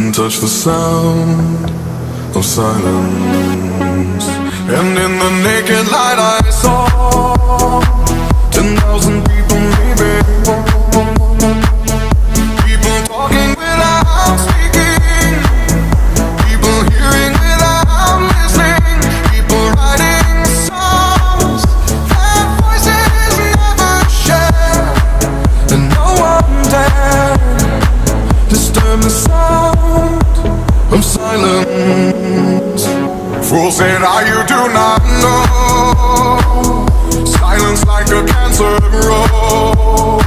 and touch the sound of silence. And in the naked light I saw 10,000 people, maybe people talking without speaking, people hearing without listening, people writing songs that voices never share, and no one dared disturb the sound of silence. Fools say now you do not know, silence like a cancer grows.